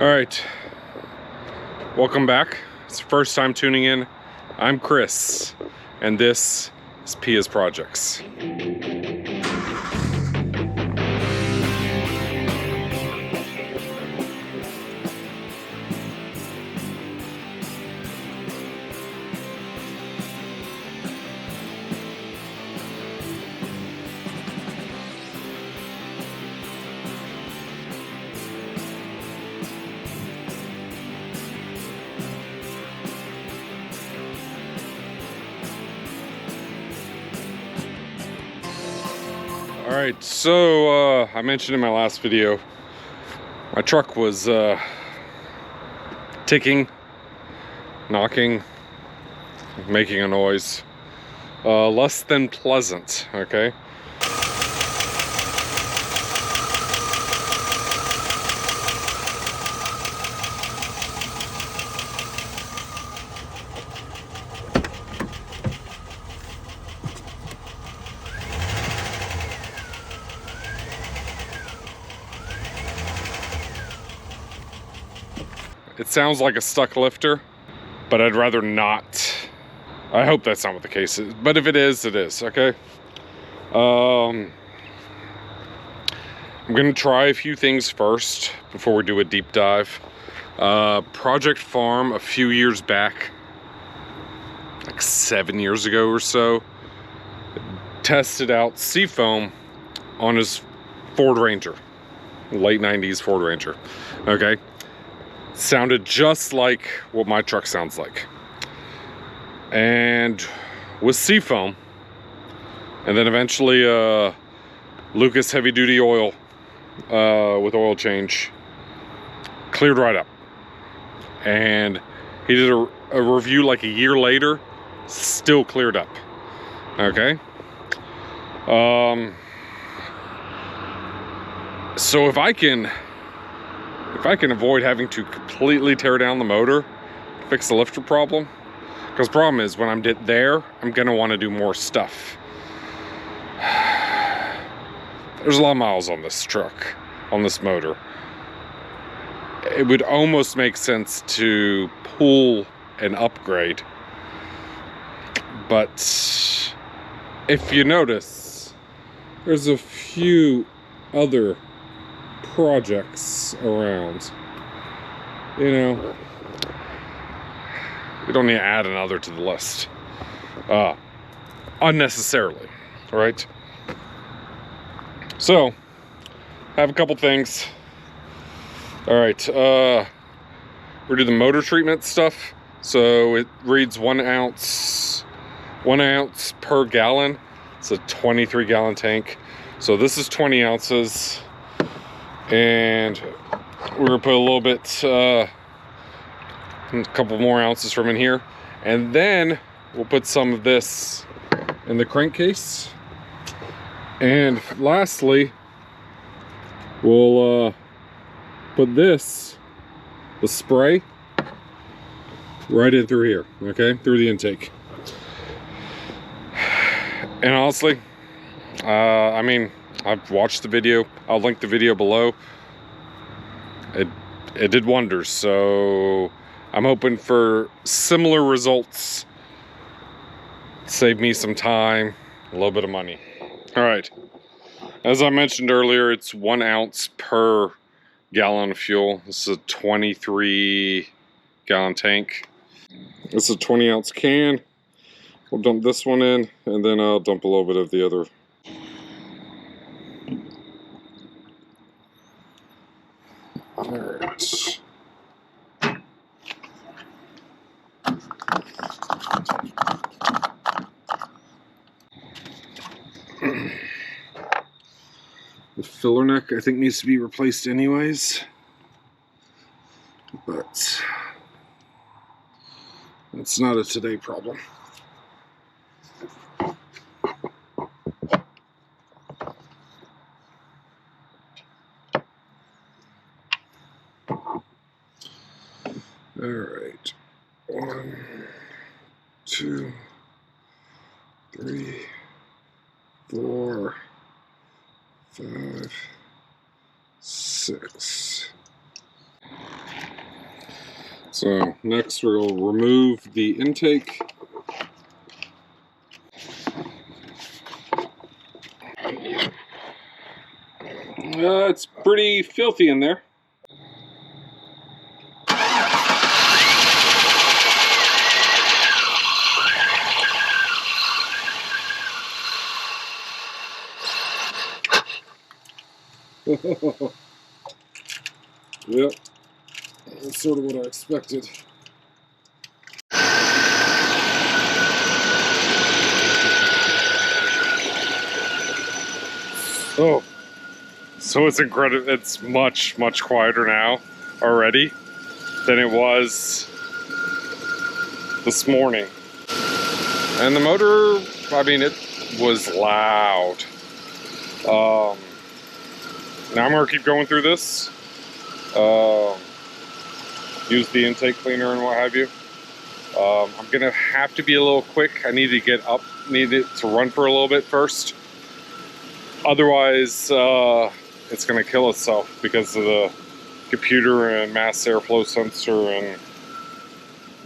Alright, welcome back. It's the first time tuning in. I'm Chris, and this is Pia's Projects. Alright, so I mentioned in my last video, my truck was ticking, knocking, making a noise. Less than pleasant, okay? It sounds like a stuck lifter, but I'd rather not. I hope that's not what the case is, but if it is, it is, okay? I'm gonna try a few things first before we do a deep dive. Project Farm a few years back, like 7 years ago or so, tested out Seafoam on his Ford Ranger, late 90s Ford Ranger, okay? Sounded just like what my truck sounds like. And with Seafoam, and then eventually Lucas heavy duty oil with oil change, cleared right up. And he did a review like a year later, still cleared up. Okay. So if I can avoid having to completely tear down the motor, fix the lifter problem, because the problem is when I'm there, I'm gonna want to do more stuff. There's a lot of miles on this truck, on this motor. It would almost make sense to pull an upgrade, but if you notice, there's a few other projects around. You know, we don't need to add another to the list unnecessarily, right? So I have a couple things. All right, we're doing the motor treatment stuff. So it reads 1 ounce per gallon. It's a 23 gallon tank, so this is 20 ounces. And we're gonna put a little bit, a couple more ounces from in here, and then we'll put some of this in the crankcase. And lastly, we'll put the spray, right in through here, okay, through the intake. And honestly, I mean, I've watched the video. I'll link the video below. It did wonders, so I'm hoping for similar results. Save me some time, a little bit of money. All right, as I mentioned earlier, it's 1 ounce per gallon of fuel. This is a 23 gallon tank. This is a 20 ounce can. We'll dump this one in, and then I'll dump a little bit of the other. Alright. The filler neck, I think, needs to be replaced anyways, but it's not a today problem. All right, 1, 2, 3, 4, 5, 6. So next we'll remove the intake. It's pretty filthy in there. Yep, that's sort of what I expected. Oh, so it's incredible. It's much quieter now already than it was this morning. And the motor, I mean, it was loud. Now I'm gonna keep going through this. Use the intake cleaner and what have you. I'm gonna have to be a little quick. I need to get up, need it to run for a little bit first. Otherwise, it's gonna kill itself because of the computer and mass airflow sensor and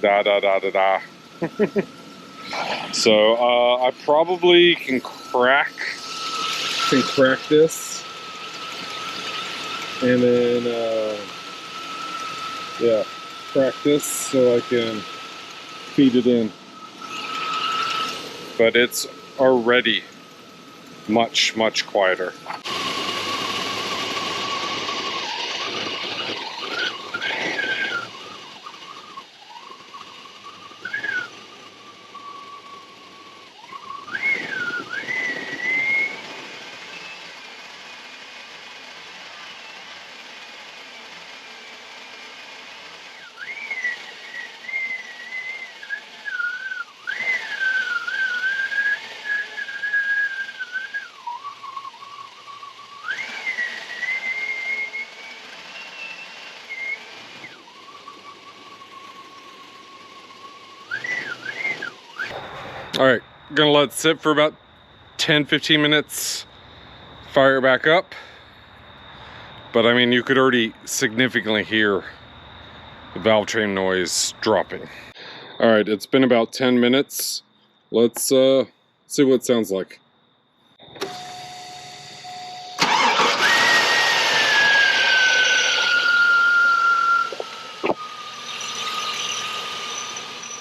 da. So I probably can crack this, and then yeah, crack this so I can feed it in. But it's already much quieter. All right, gonna let it sit for about 10-15 minutes, fire it back up. But I mean, you could already significantly hear the valve train noise dropping. All right, it's been about 10 minutes. Let's see what it sounds like.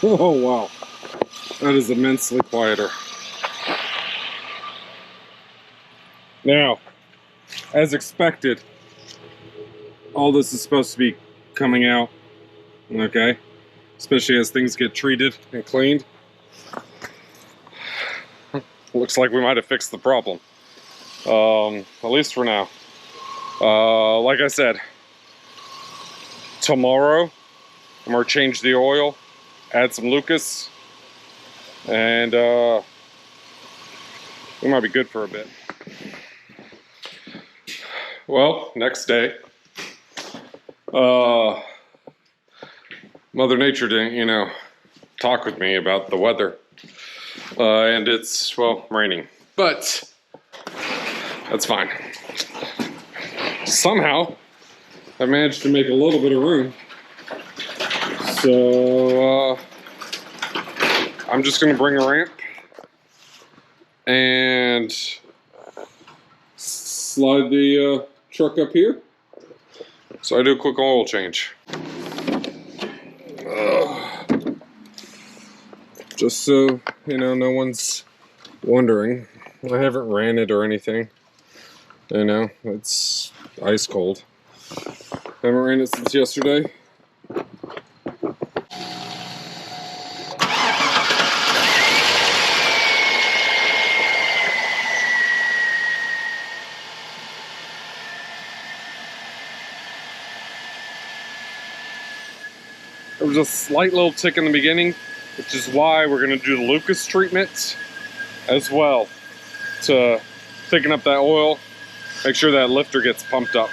Oh, wow. That is immensely quieter. Now, as expected, all this is supposed to be coming out, okay? Especially as things get treated and cleaned. Looks like we might have fixed the problem. At least for now. Like I said, tomorrow I'm gonna change the oil, add some Lucas, and we might be good for a bit. Well, next day, Mother Nature didn't, you know, talk with me about the weather, and it's, well, raining, but that's fine. Somehow I managed to make a little bit of room, so I'm just gonna bring a ramp and slide the truck up here, so I do a quick oil change. Just so you know, no one's wondering, I haven't ran it or anything. You know, it's ice cold. Haven't ran it since yesterday. There was a slight little tick in the beginning, which is why we're going to do the Lucas treatment as well to thicken up that oil, make sure that lifter gets pumped up.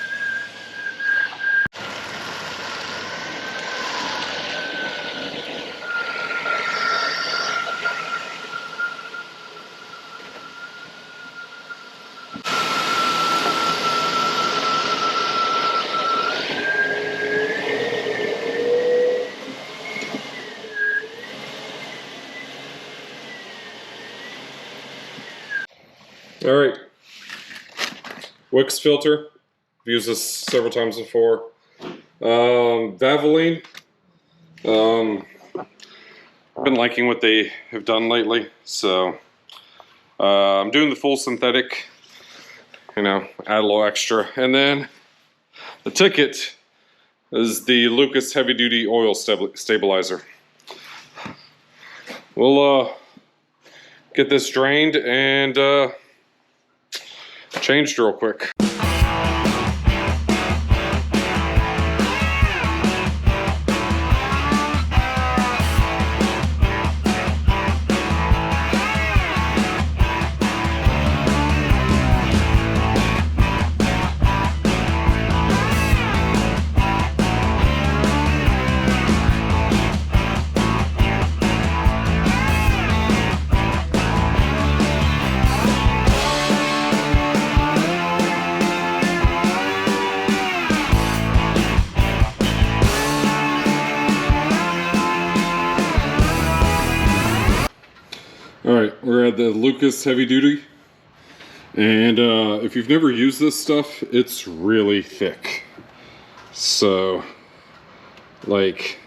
All right. Wix filter. I've used this several times before. Valvoline. I've been liking what they have done lately, so I'm doing the full synthetic. You know, add a little extra, and then the ticket is the Lucas Heavy Duty Oil Stabilizer. We'll get this drained and changed real quick. Alright, we're at the Lucas Heavy Duty, and if you've never used this stuff, it's really thick. So, like,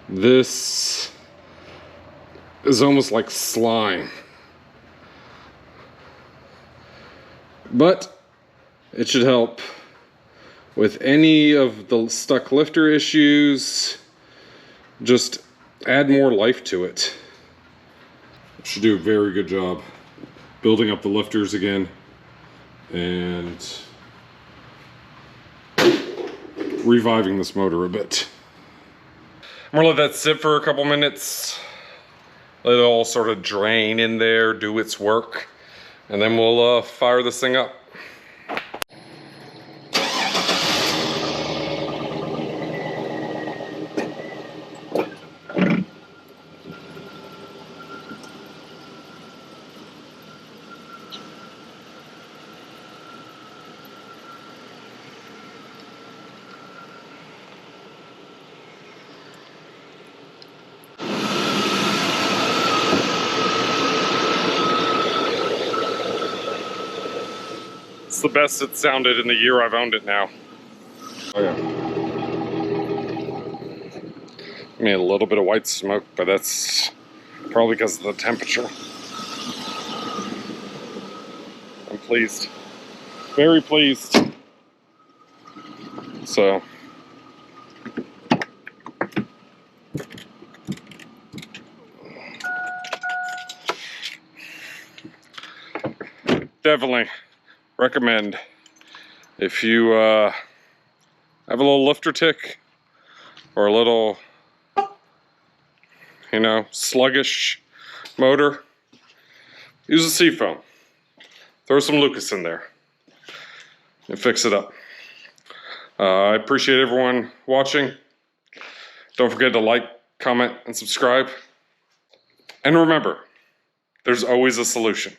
this is almost like slime. But it should help with any of the stuck lifter issues. Just add more life to it. Should do a very good job building up the lifters again and reviving this motor a bit. I'm gonna let that sit for a couple minutes, let it all sort of drain in there, do its work, and then we'll fire this thing up. It's the best it sounded in the year I've owned it now. Oh yeah. I mean, a little bit of white smoke, but that's probably because of the temperature. I'm pleased. Very pleased. So. Definitely recommend if you have a little lifter tick or a little, you know, sluggish motor, use a Seafoam. Throw some Lucas in there and fix it up. I appreciate everyone watching. Don't forget to like, comment, and subscribe. And remember, there's always a solution.